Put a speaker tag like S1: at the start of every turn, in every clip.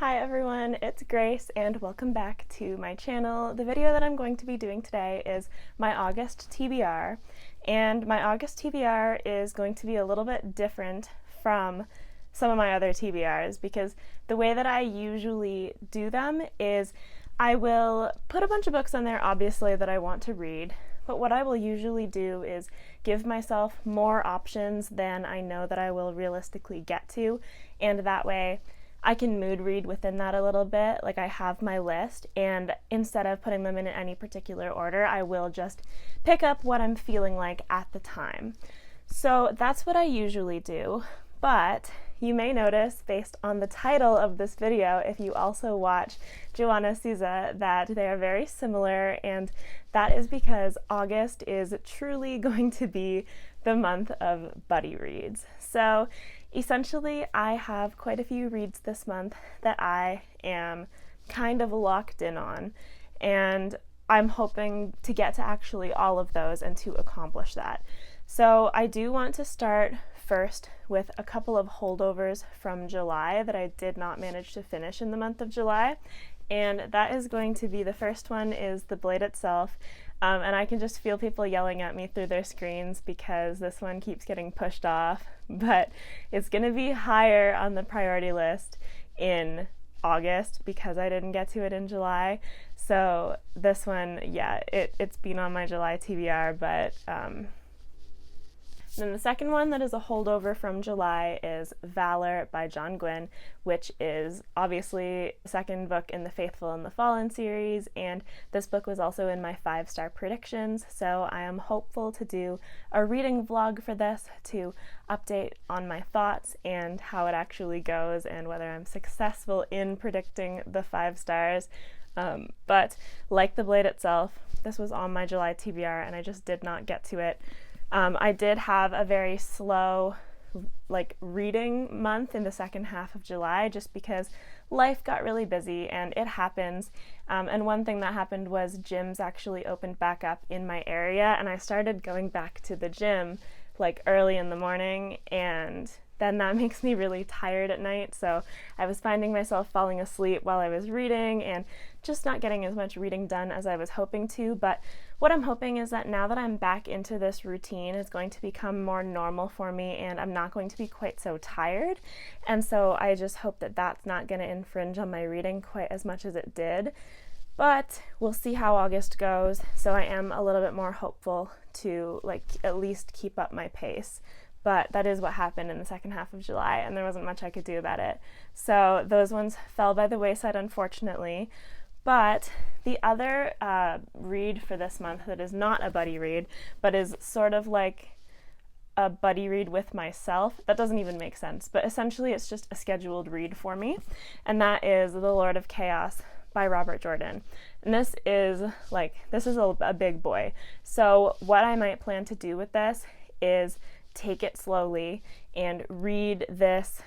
S1: Hi everyone, it's Grace and welcome back to my channel. The video that I'm going to be doing today is my August TBR, and my August TBR is going to be a little bit different from some of my other TBRs because the way that I usually do them is I will put a bunch of books on there, obviously, that I want to read, but what I will usually do is give myself more options than I know that I will realistically get to, and that way I can mood read within that a little bit. Like, I have my list, and instead of putting them in any particular order, I will just pick up what I'm feeling like at the time. So that's what I usually do, but you may notice based on the title of this video, if you also watch Joanna Souza, that they are very similar, and that is because August is truly going to be the month of buddy reads. So essentially, I have quite a few reads this month that I am kind of locked in on, and I'm hoping to get to actually all of those and to accomplish that. So I do want to start first with a couple of holdovers from July that I did not manage to finish in the month of July, and that is going to be, the first one is The Blade Itself. And I can just feel people yelling at me through their screens because this one keeps getting pushed off, but it's going to be higher on the priority list in August because I didn't get to it in July. So this one, yeah, it's been on my July TBR, but then the second one that is a holdover from July is Valor by John Gwynne, which is obviously the second book in the Faithful and the Fallen series, and this book was also in my 5-star predictions, so I am hopeful to do a reading vlog for this to update on my thoughts and how it actually goes and whether I'm successful in predicting the 5 stars. But like The Blade Itself, this was on my July TBR and I just did not get to it. I did have a very slow reading month in the second half of July just because life got really busy, and it happens. And one thing that happened was gyms actually opened back up in my area, and I started going back to the gym early in the morning, and then that makes me really tired at night, so I was finding myself falling asleep while I was reading and just not getting as much reading done as I was hoping to. But what I'm hoping is that now that I'm back into this routine, it's going to become more normal for me and I'm not going to be quite so tired. And so I just hope that that's not going to infringe on my reading quite as much as it did. But we'll see how August goes, so I am a little bit more hopeful to at least keep up my pace. But that is what happened in the second half of July, and there wasn't much I could do about it. So those ones fell by the wayside, unfortunately. But the other read for this month that is not a buddy read, but is sort of like a buddy read with myself, that doesn't even make sense, but essentially it's just a scheduled read for me, and that is The Lord of Chaos by Robert Jordan. And this is a big boy. So what I might plan to do with this is take it slowly and read this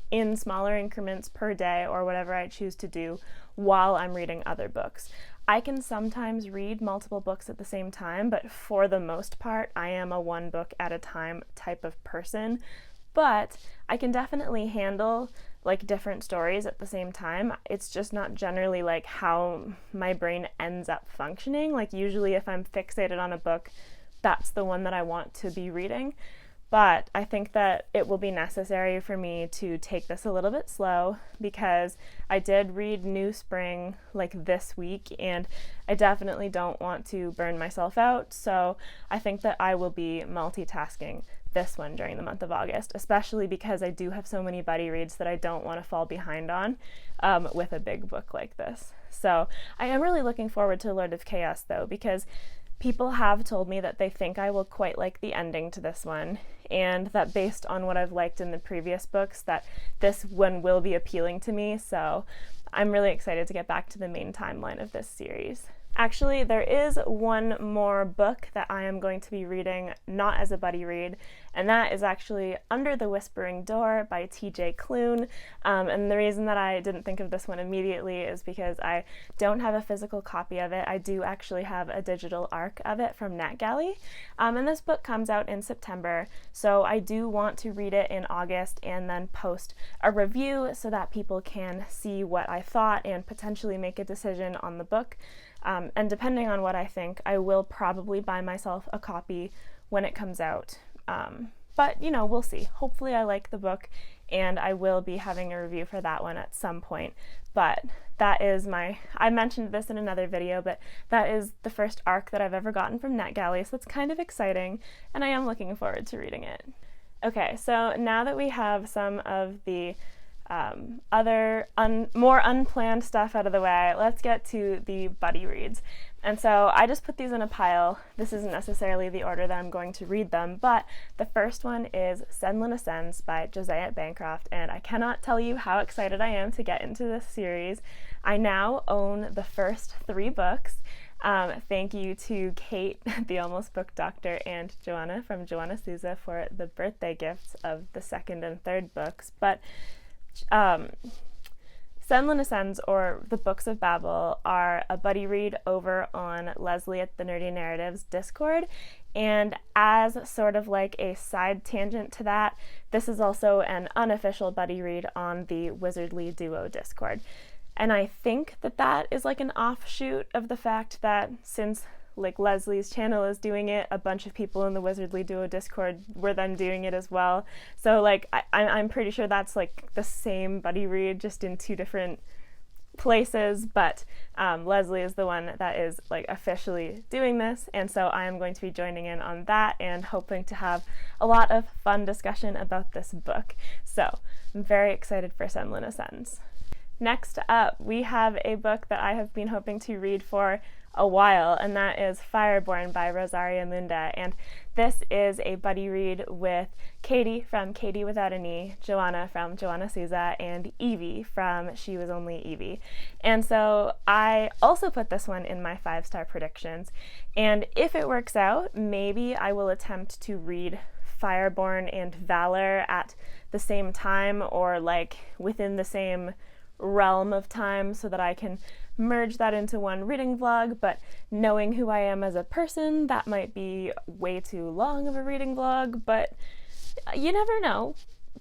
S1: in smaller increments per day or whatever I choose to do while I'm reading other books. I can sometimes read multiple books at the same time, but for the most part, I am a one book at a time type of person. But I can definitely handle different stories at the same time. It's just not generally how my brain ends up functioning. Usually if I'm fixated on a book, that's the one that I want to be reading. But I think that it will be necessary for me to take this a little bit slow because I did read New Spring this week, and I definitely don't want to burn myself out. So I think that I will be multitasking this one during the month of August, especially because I do have so many buddy reads that I don't want to fall behind on with a big book like this. So I am really looking forward to Lord of Chaos though, because people have told me that they think I will quite like the ending to this one, and that based on what I've liked in the previous books, that this one will be appealing to me, so I'm really excited to get back to the main timeline of this series. Actually, there is one more book that I am going to be reading, not as a buddy read, and that is actually Under the Whispering Door by T.J. Klune. And the reason that I didn't think of this one immediately is because I don't have a physical copy of it. I do actually have a digital ARC of it from NetGalley, and this book comes out in September, so I do want to read it in August and then post a review so that people can see what I thought and potentially make a decision on the book. And depending on what I think, I will probably buy myself a copy when it comes out. But, you know, we'll see. Hopefully I like the book, and I will be having a review for that one at some point. But that is I mentioned this in another video, but that is the first ARC that I've ever gotten from NetGalley, so it's kind of exciting, and I am looking forward to reading it. Okay, so now that we have some of the other more unplanned stuff out of the way, let's get to the buddy reads. And so I just put these in a pile. This isn't necessarily the order that I'm going to read them, but the first one is Senlin Ascends by Josiah Bancroft, and I cannot tell you how excited I am to get into this series. I now own the first 3 books. Thank you to Kate, the Almost Book Doctor, and Joanna from Joanna Souza for the birthday gifts of the second and third books. But Senlin Ascends, or The Books of Babel, are a buddy read over on Leslie at the Nerdy Narratives Discord, and as sort of like a side tangent to that, this is also an unofficial buddy read on the Wizardly Duo Discord. And I think that that is like an offshoot of the fact that since like Leslie's channel is doing it, a bunch of people in the Wizardly Duo Discord were then doing it as well. So like I'm pretty sure that's like the same buddy read, just in 2 different places, but Leslie is the one that is like officially doing this, and so I am going to be joining in on that and hoping to have a lot of fun discussion about this book. So I'm very excited for Senlin Ascends. Next up, we have a book that I have been hoping to read for a while, and that is Fireborn by Rosaria Munda. And this is a buddy read with Katie from Katie Without an E, Joanna from Joanna Souza, and Evie from She Was Only Evie. And so I also put this one in my 5-star predictions, and if it works out, maybe I will attempt to read Fireborn and Valor at the same time, or like within the same realm of time, so that I can merge that into one reading vlog. But knowing who I am as a person, that might be way too long of a reading vlog, but you never know.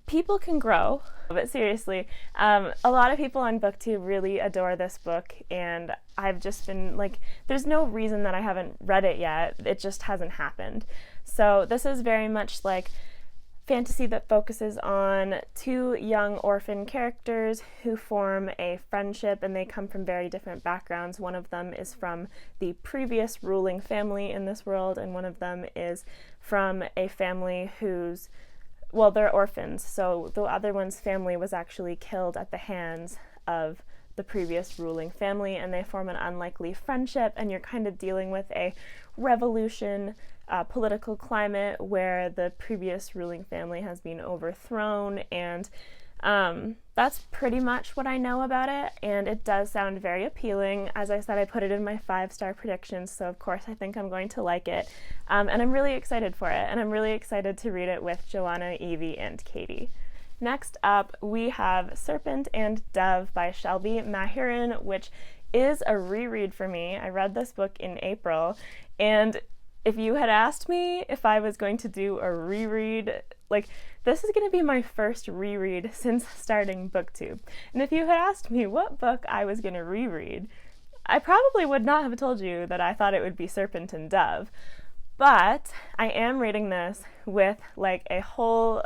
S1: People can grow. But seriously, a lot of people on BookTube really adore this book, and I've just been like, there's no reason that I haven't read it yet. It just hasn't happened. So this is very much like fantasy that focuses on 2 young orphan characters who form a friendship, and they come from very different backgrounds. One of them is from the previous ruling family in this world, and one of them is from a family whose, well, they're orphans, so the other one's family was actually killed at the hands of the previous ruling family, and they form an unlikely friendship, and you're kind of dealing with a revolution political climate where the previous ruling family has been overthrown, and that's pretty much what I know about it, and it does sound very appealing. As I said, I put it in my 5-star predictions, so of course I think I'm going to like it, and I'm really excited for it, and I'm really excited to read it with Joanna, Evie, and Katie. Next up, we have Serpent and Dove by Shelby Mahiran, which is a reread for me. I read this book in April, and if you had asked me if I was going to do a reread, like, this is going to be my first reread since starting BookTube. And if you had asked me what book I was going to reread, I probably would not have told you that I thought it would be Serpent and Dove. But I am reading this with like a whole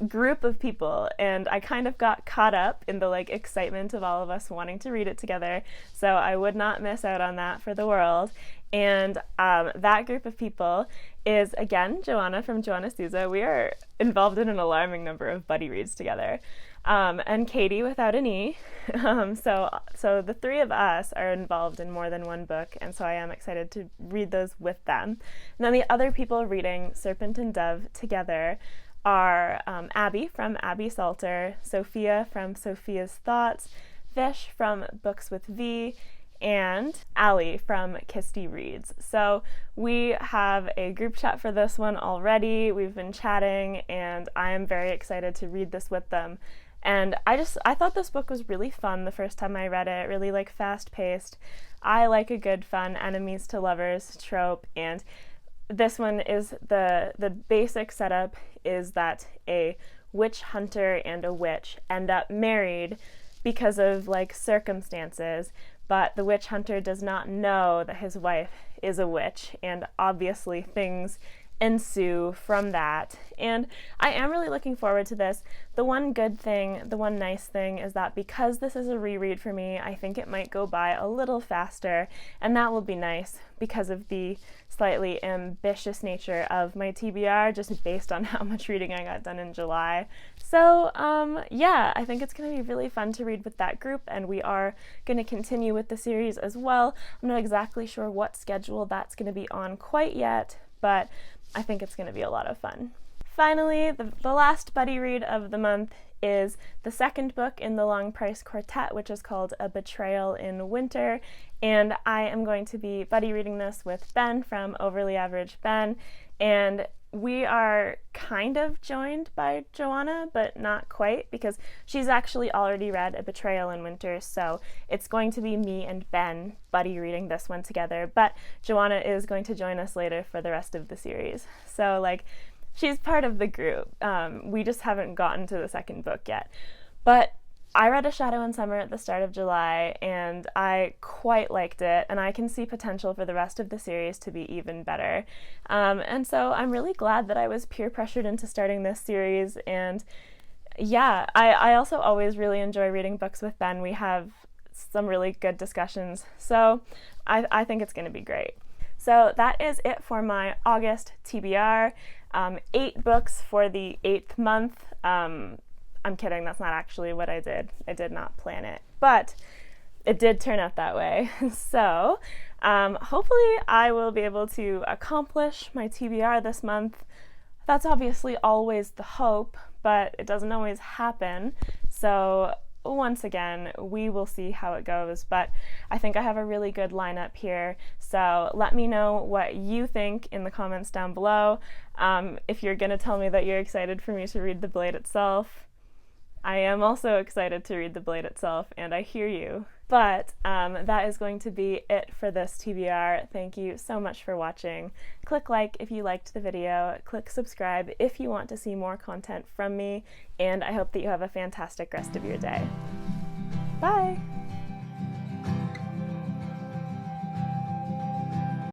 S1: group of people, and I kind of got caught up in the like excitement of all of us wanting to read it together, so I would not miss out on that for the world. And that group of people is, again, Joanna from Joanna Souza. We are involved in an alarming number of buddy reads together, and Katie Without an E. So the 3 of us are involved in more than one book, and so I am excited to read those with them. And then the other people reading Serpent and Dove together are Abby from Abby Salter, Sophia from Sophia's Thoughts, Vish from Books with V, and Allie from Kisty Reads. So we have a group chat for this one already. We've been chatting, and I am very excited to read this with them. And I thought this book was really fun the first time I read it, really like fast-paced. I like a good fun enemies to lovers trope, and this one is the basic setup is that a witch hunter and a witch end up married because of like circumstances, but the witch hunter does not know that his wife is a witch, and obviously things ensue from that. And I am really looking forward to this. The one nice thing is that because this is a reread for me, I think it might go by a little faster, and that will be nice because of the slightly ambitious nature of my TBR, just based on how much reading I got done in July. So yeah, I think it's going to be really fun to read with that group, and we are going to continue with the series as well. I'm not exactly sure what schedule that's going to be on quite yet, but I think it's going to be a lot of fun. Finally, the last buddy read of the month is the second book in the Long Price Quartet, which is called A Betrayal in Winter, and I am going to be buddy reading this with Ben from Overly Average Ben, and we are kind of joined by Joanna, but not quite, because she's actually already read A Betrayal in Winter, so it's going to be me and Ben buddy reading this one together, but Joanna is going to join us later for the rest of the series. So, like, she's part of the group. We just haven't gotten to the second book yet. But I read A Shadow in Summer at the start of July, and I quite liked it, and I can see potential for the rest of the series to be even better. And so I'm really glad that I was peer pressured into starting this series, and yeah, I also always really enjoy reading books with Ben. We have some really good discussions, so I think it's going to be great. So that is it for my August TBR. 8 books for the 8th month. I'm kidding, that's not actually what I did. I did not plan it, but it did turn out that way. So hopefully I will be able to accomplish my TBR this month. That's obviously always the hope, but it doesn't always happen. So once again, we will see how it goes, but I think I have a really good lineup here, so let me know what you think in the comments down below. If you're going to tell me that you're excited for me to read The Blade Itself, I am also excited to read The Blade Itself, and I hear you. But that is going to be it for this TBR. Thank you so much for watching. Click like if you liked the video, click subscribe if you want to see more content from me, and I hope that you have a fantastic rest of your day. Bye!